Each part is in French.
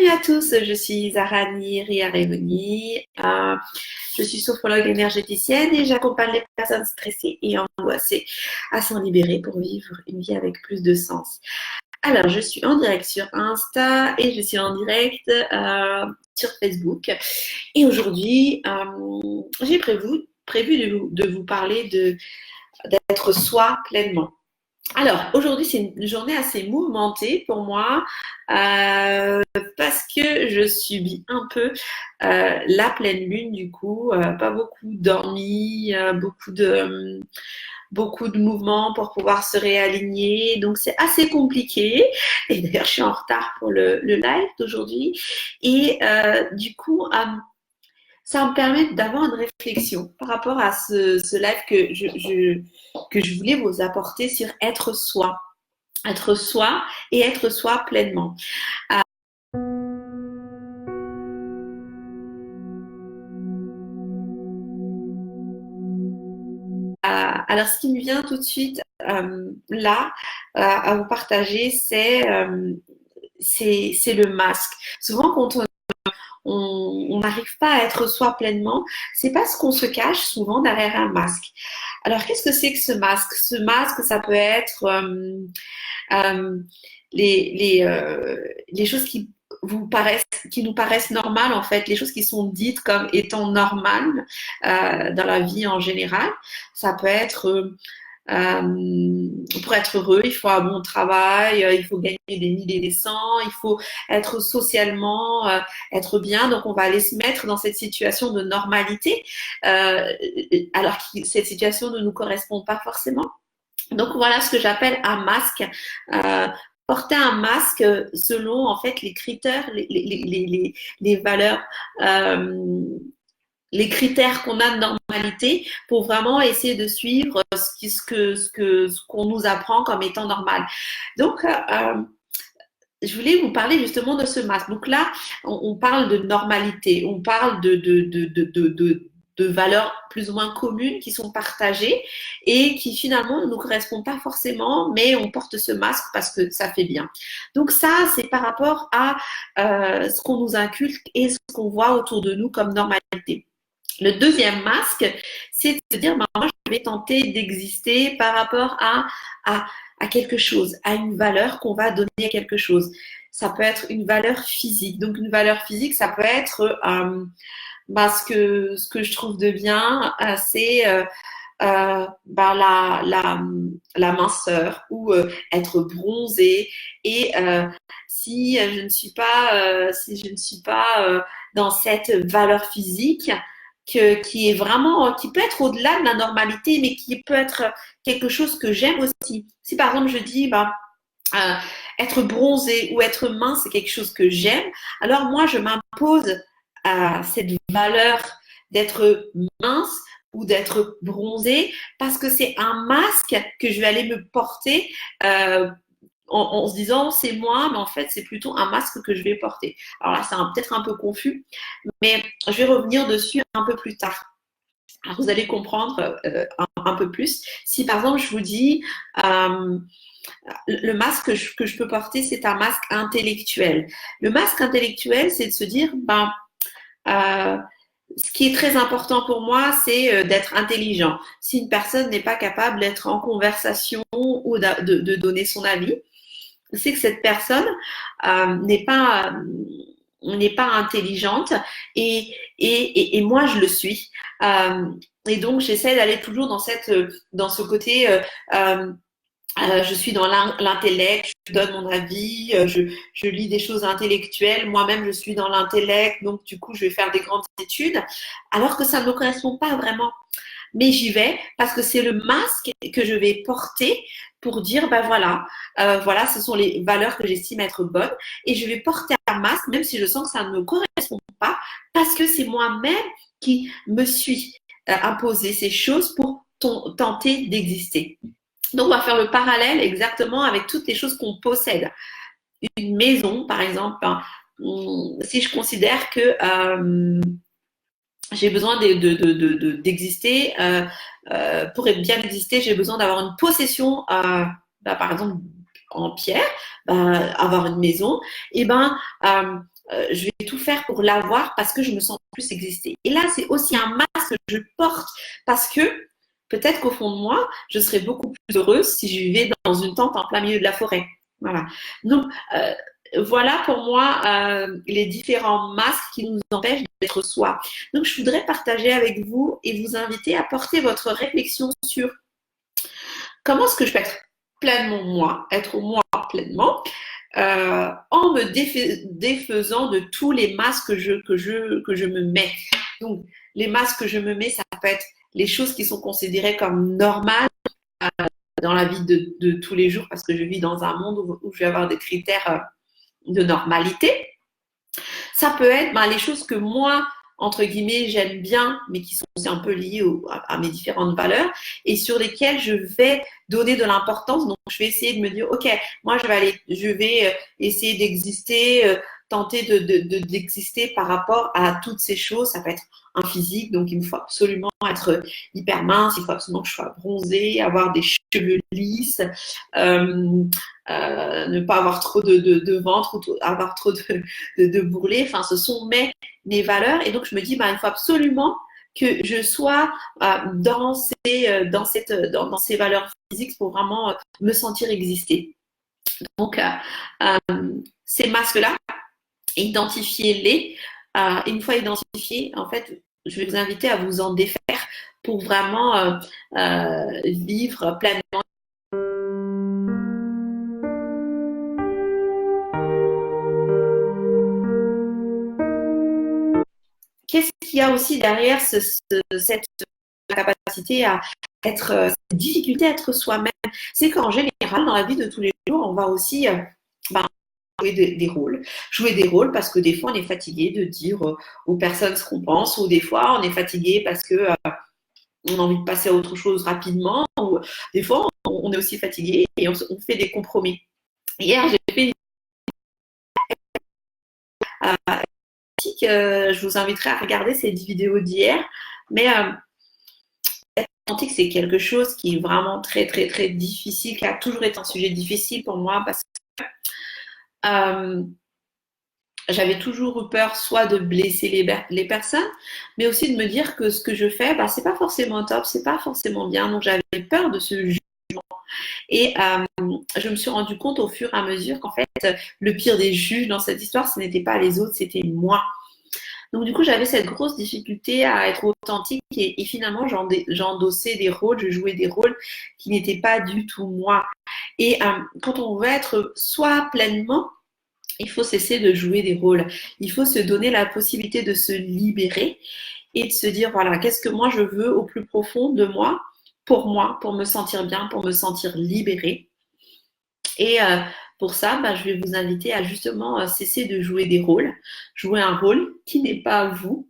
Bienvenue à tous, je suis Zarani Riarevoni, je suis sophrologue énergéticienne et j'accompagne les personnes stressées et angoissées à s'en libérer pour vivre une vie avec plus de sens. Alors, je suis en direct sur Insta et je suis en direct sur Facebook. Et aujourd'hui, j'ai prévu de vous parler d'être soi pleinement. Alors, aujourd'hui, c'est une journée assez mouvementée pour moi parce que je subis un peu la pleine lune, du coup, pas beaucoup dormi, beaucoup de mouvements pour pouvoir se réaligner. Donc, c'est assez compliqué. Et d'ailleurs, je suis en retard pour le live d'aujourd'hui. Et du coup, ça me permet d'avoir une réflexion par rapport à ce live que je voulais vous apporter sur être soi. Être soi et être soi pleinement. Alors, ce qui me vient tout de suite là à vous partager, c'est le masque. Souvent, quand on n'arrive pas à être soi pleinement, c'est parce qu'on se cache souvent derrière un masque. Alors, qu'est-ce que c'est que ce masque? Ce masque, ça peut être euh, les choses qui nous paraissent normales en fait, les choses qui sont dites comme étant normales dans la vie en général. Ça peut être pour être heureux, il faut un bon travail, il faut gagner des milliers et des cents, il faut être socialement, être bien. Donc, on va aller se mettre dans cette situation de normalité, alors que cette situation ne nous correspond pas forcément. Donc, voilà ce que j'appelle un masque. Porter un masque selon en fait les critères, les valeurs, les critères qu'on a de normalité pour vraiment essayer de suivre ce qu'on nous apprend comme étant normal. Donc, je voulais vous parler justement de ce masque. Donc là, on parle de normalité, on parle de valeurs plus ou moins communes qui sont partagées et qui finalement ne nous correspondent pas forcément, mais on porte ce masque parce que ça fait bien. Donc ça, c'est par rapport à ce qu'on nous inculque et ce qu'on voit autour de nous comme normalité. Le deuxième masque, c'est de se dire, ben, moi, je vais tenter d'exister par rapport à quelque chose, à une valeur qu'on va donner à quelque chose. Ça peut être une valeur physique. Donc, une valeur physique, ça peut être ben, ce que je trouve de bien, c'est ben, la minceur ou être bronzé. Et si je ne suis pas, dans cette valeur physique, qui est vraiment, qui peut être au-delà de la normalité, mais qui peut être quelque chose que j'aime aussi. Si par exemple je dis, bah, euh, être bronzé ou être mince, c'est quelque chose que j'aime, alors moi je m'impose à cette valeur d'être mince ou d'être bronzé parce que c'est un masque que je vais aller me porter en se disant c'est moi, mais en fait c'est plutôt un masque que je vais porter. Alors là, c'est peut-être un peu confus, mais je vais revenir dessus un peu plus tard. Alors, vous allez comprendre un peu plus. Si par exemple je vous dis le masque que je peux porter, c'est un masque intellectuel. Le masque intellectuel, c'est de se dire ben euh, ce qui est très important pour moi, c'est d'être intelligent. Si une personne n'est pas capable d'être en conversation ou de donner son avis, c'est que cette personne n'est pas intelligente et moi je le suis. Et donc j'essaie d'aller toujours dans ce côté je suis dans l'intellect, je donne mon avis, je lis des choses intellectuelles, moi-même je suis dans l'intellect, donc du coup je vais faire des grandes études, alors que ça ne me correspond pas vraiment. Mais j'y vais parce que c'est le masque que je vais porter pour dire, ben voilà, voilà, ce sont les valeurs que j'estime être bonnes et je vais porter un masque même si je sens que ça ne me correspond pas parce que c'est moi-même qui me suis imposé ces choses pour tenter d'exister. Donc, on va faire le parallèle exactement avec toutes les choses qu'on possède. Une maison, par exemple, hein, si je considère que j'ai besoin d'exister, pour bien exister, j'ai besoin d'avoir une possession, bah, par exemple, en pierre, bah, avoir une maison, et ben, je vais tout faire pour l'avoir parce que je me sens plus exister. Et là, c'est aussi un masque que je porte parce que peut-être qu'au fond de moi, je serais beaucoup plus heureuse si je vivais dans une tente en plein milieu de la forêt. Voilà. Donc, voilà pour moi les différents masques qui nous empêchent d'être soi. Donc, je voudrais partager avec vous et vous inviter à porter votre réflexion sur comment est-ce que je peux être pleinement moi, être moi pleinement, en me défaisant de tous les masques que je me mets. Donc, les masques que je me mets, ça peut être les choses qui sont considérées comme normales dans la vie de tous les jours parce que je vis dans un monde où je vais avoir des critères de normalité. Ça peut être les choses que moi, entre guillemets, j'aime bien, mais qui sont aussi un peu liées à mes différentes valeurs et sur lesquelles je vais donner de l'importance. Donc, je vais essayer de me dire, OK, moi, je vais essayer d'exister, tenter d'exister par rapport à toutes ces choses. Ça peut être un physique, donc il me faut absolument être hyper mince, il faut absolument que je sois bronzée, avoir des cheveux lisses, ne pas avoir trop de ventre ou avoir trop de bourrelets. Enfin, ce sont mes valeurs. Et donc, je me dis, il faut absolument que je sois dans ces valeurs physiques pour vraiment me sentir exister. Donc, ces masques-là, identifiez-les. Une fois identifiés, en fait, je vais vous inviter à vous en défaire pour vraiment vivre pleinement. Qu'est-ce qu'il y a aussi derrière cette capacité à être, cette difficulté à être soi-même? C'est qu'en général, dans la vie de tous les jours, on va aussi jouer des rôles. Jouer des rôles parce que des fois, on est fatigué de dire aux personnes ce qu'on pense, ou des fois, on est fatigué parce que on a envie de passer à autre chose rapidement, ou des fois, on est aussi fatigué et on fait des compromis. Hier, j'ai fait une je vous inviterai à regarder cette vidéo d'hier, mais être authentique, c'est quelque chose qui est vraiment très, très, très difficile, qui a toujours été un sujet difficile pour moi parce que j'avais toujours eu peur soit de blesser les personnes, mais aussi de me dire que ce que je fais, c'est pas forcément top, c'est pas forcément bien. Donc j'avais peur de ce jugement. Et je me suis rendu compte au fur et à mesure qu'en fait, le pire des juges dans cette histoire, ce n'était pas les autres, c'était moi. Donc du coup, j'avais cette grosse difficulté à être authentique et finalement, j'endossais des rôles, je jouais des rôles qui n'étaient pas du tout moi. Et quand on veut être soi pleinement, il faut cesser de jouer des rôles. Il faut se donner la possibilité de se libérer et de se dire, voilà, qu'est-ce que moi je veux au plus profond de moi, pour me sentir bien, pour me sentir libérée. Et pour ça, je vais vous inviter à justement cesser de jouer des rôles, jouer un rôle qui n'est pas vous.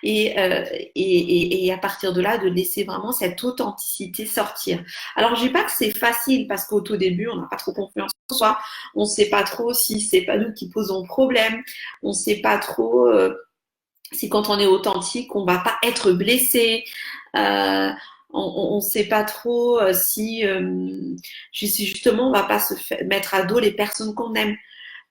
Et à partir de là, de laisser vraiment cette authenticité sortir. Alors, je dis pas que c'est facile parce qu'au tout début, on n'a pas trop confiance en soi, on ne sait pas trop si c'est pas nous qui posons problème, on ne sait pas trop si quand on est authentique, on va pas être blessé. On ne sait pas trop si justement on va pas mettre à dos les personnes qu'on aime.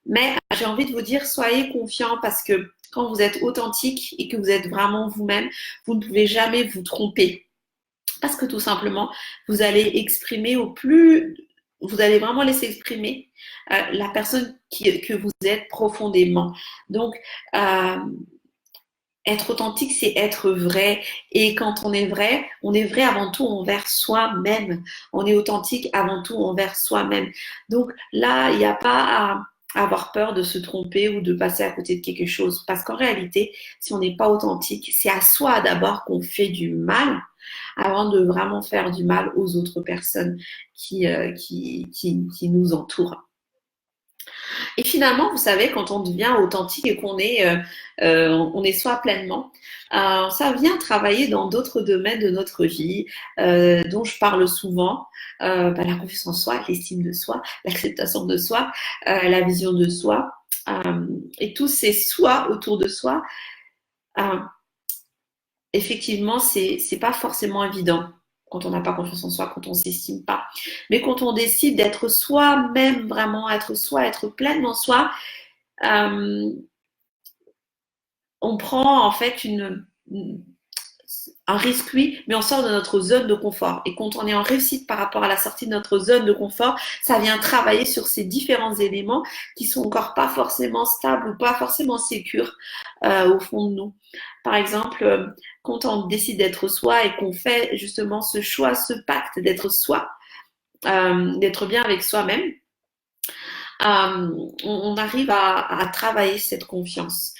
Mais j'ai envie de vous dire, soyez confiants parce que quand vous êtes authentique et que vous êtes vraiment vous-même, vous ne pouvez jamais vous tromper. Parce que tout simplement, vous allez exprimer vous allez vraiment laisser exprimer la personne que vous êtes profondément. Donc, être authentique, c'est être vrai. Et quand on est vrai avant tout envers soi-même. On est authentique avant tout envers soi-même. Donc là, il n'y a pas à avoir peur de se tromper ou de passer à côté de quelque chose. Parce qu'en réalité, si on n'est pas authentique, c'est à soi d'abord qu'on fait du mal avant de vraiment faire du mal aux autres personnes qui nous entourent. Et finalement, vous savez, quand on devient authentique et qu'on on est soi pleinement, ça vient travailler dans d'autres domaines de notre vie, dont je parle souvent, la confiance en soi, l'estime de soi, l'acceptation de soi, la vision de soi, et tous ces soi autour de soi. Effectivement, c'est pas forcément évident quand on n'a pas confiance en soi, quand on s'estime pas. Mais quand on décide d'être soi-même, vraiment être soi, être pleinement soi, euh, on prend en fait un risque, oui, mais on sort de notre zone de confort. Et quand on est en réussite par rapport à la sortie de notre zone de confort, ça vient travailler sur ces différents éléments qui sont encore pas forcément stables ou pas forcément sécures au fond de nous. Par exemple, quand on décide d'être soi et qu'on fait justement ce choix, ce pacte d'être soi, d'être bien avec soi-même, on arrive à travailler cette confiance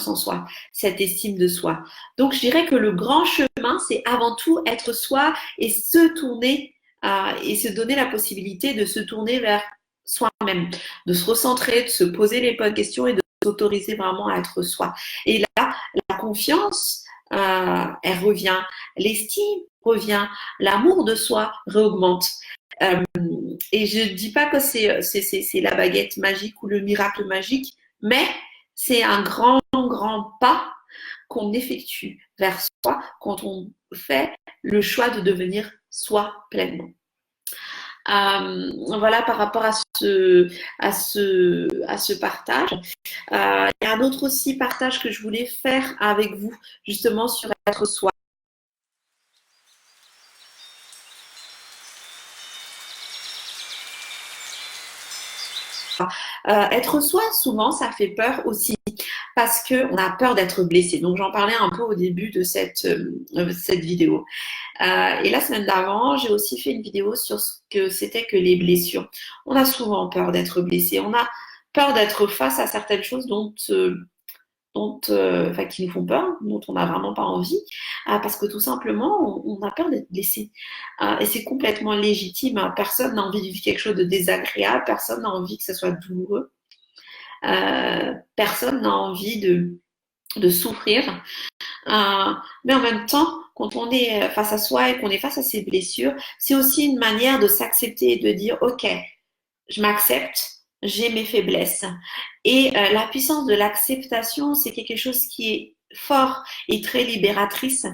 en soi, cette estime de soi. Donc, je dirais que le grand chemin, c'est avant tout être soi et se tourner et se donner la possibilité de se tourner vers soi-même, de se recentrer, de se poser les bonnes questions et de s'autoriser vraiment à être soi. Et là, la confiance, elle revient, l'estime revient, l'amour de soi réaugmente. Euh, et je ne dis pas que c'est la baguette magique ou le miracle magique, mais c'est un grand, grand pas qu'on effectue vers soi quand on fait le choix de devenir soi pleinement. Voilà par rapport à ce partage. Il y a un autre aussi partage que je voulais faire avec vous, justement sur être soi. Être soi, souvent, ça fait peur aussi parce qu'on a peur d'être blessé. Donc, j'en parlais un peu au début de cette vidéo. Et la semaine d'avant, j'ai aussi fait une vidéo sur ce que c'était que les blessures. On a souvent peur d'être blessé. On a peur d'être face à certaines choses qui nous font peur, dont on n'a vraiment pas envie, parce que tout simplement, on a peur d'être blessé. Et c'est complètement légitime. Personne n'a envie de vivre quelque chose de désagréable, personne n'a envie que ce soit douloureux, personne n'a envie de souffrir. Mais en même temps, quand on est face à soi et qu'on est face à ses blessures, c'est aussi une manière de s'accepter et de dire, OK, je m'accepte, j'ai mes faiblesses. Et la puissance de l'acceptation, c'est quelque chose qui est fort et très libératrice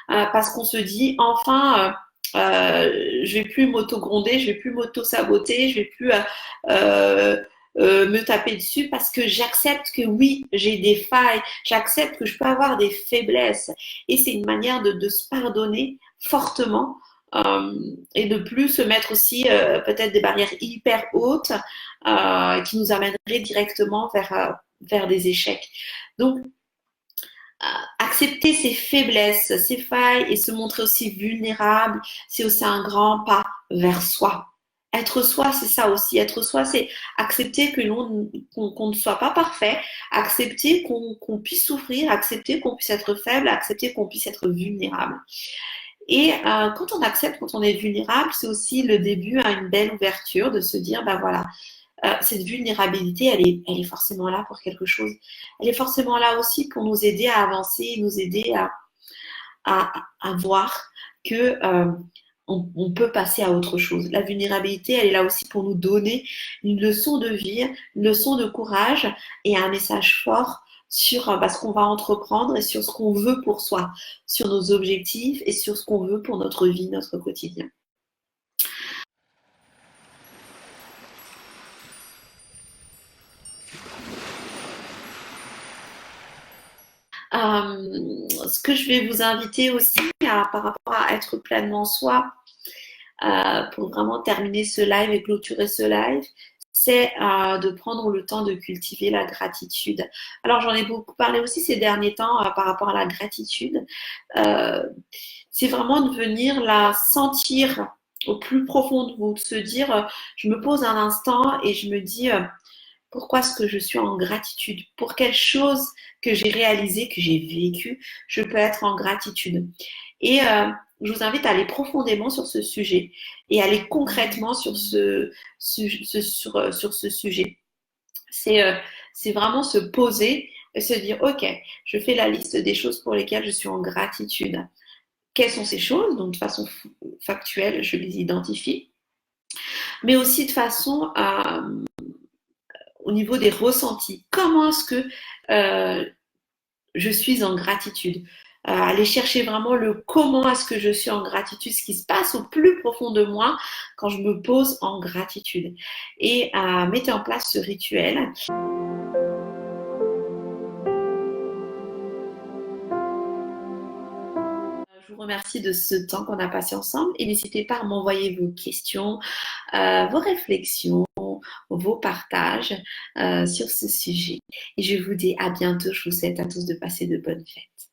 parce qu'on se dit enfin, je vais plus m'auto-gronder, je vais plus m'auto-saboter, je vais plus me taper dessus parce que j'accepte que oui, j'ai des failles, j'accepte que je peux avoir des faiblesses. Et c'est une manière de se pardonner fortement et de plus se mettre aussi peut-être des barrières hyper hautes qui nous amèneraient directement vers des échecs. Donc, accepter ses faiblesses, ses failles et se montrer aussi vulnérable, c'est aussi un grand pas vers soi. Être soi, c'est ça aussi. Être soi, c'est accepter qu'on ne soit pas parfait, accepter qu'on puisse souffrir, accepter qu'on puisse être faible, accepter qu'on puisse être vulnérable. Et quand on accepte, quand on est vulnérable, c'est aussi le début à une belle ouverture de se dire, ben voilà, cette vulnérabilité, elle est forcément là pour quelque chose. Elle est forcément là aussi pour nous aider à avancer, nous aider à voir que on peut passer à autre chose. La vulnérabilité, elle est là aussi pour nous donner une leçon de vie, une leçon de courage et un message fort sur ce qu'on va entreprendre et sur ce qu'on veut pour soi, sur nos objectifs et sur ce qu'on veut pour notre vie, notre quotidien. Ce que je vais vous inviter aussi par rapport à être pleinement soi, pour vraiment terminer ce live et clôturer ce live, c'est de prendre le temps de cultiver la gratitude. Alors j'en ai beaucoup parlé aussi ces derniers temps par rapport à la gratitude. C'est vraiment de venir la sentir au plus profond de vous, de se dire, je me pose un instant et je me dis, pourquoi est-ce que je suis en gratitude? Pour quelle chose que j'ai réalisée, que j'ai vécue, je peux être en gratitude. Et je vous invite à aller profondément sur ce sujet et aller concrètement sur ce sujet. C'est vraiment se poser et se dire, OK, je fais la liste des choses pour lesquelles je suis en gratitude. Quelles sont ces choses? Donc, de façon factuelle, je les identifie. Mais aussi de façon au niveau des ressentis. Comment est-ce que je suis en gratitude? Aller chercher vraiment le comment est-ce que je suis en gratitude, ce qui se passe au plus profond de moi quand je me pose en gratitude. Et mettez en place ce rituel. je vous remercie de ce temps qu'on a passé ensemble et n'hésitez pas à m'envoyer vos questions, vos réflexions, vos partages sur ce sujet. Et je vous dis à bientôt. Je vous souhaite à tous de passer de bonnes fêtes.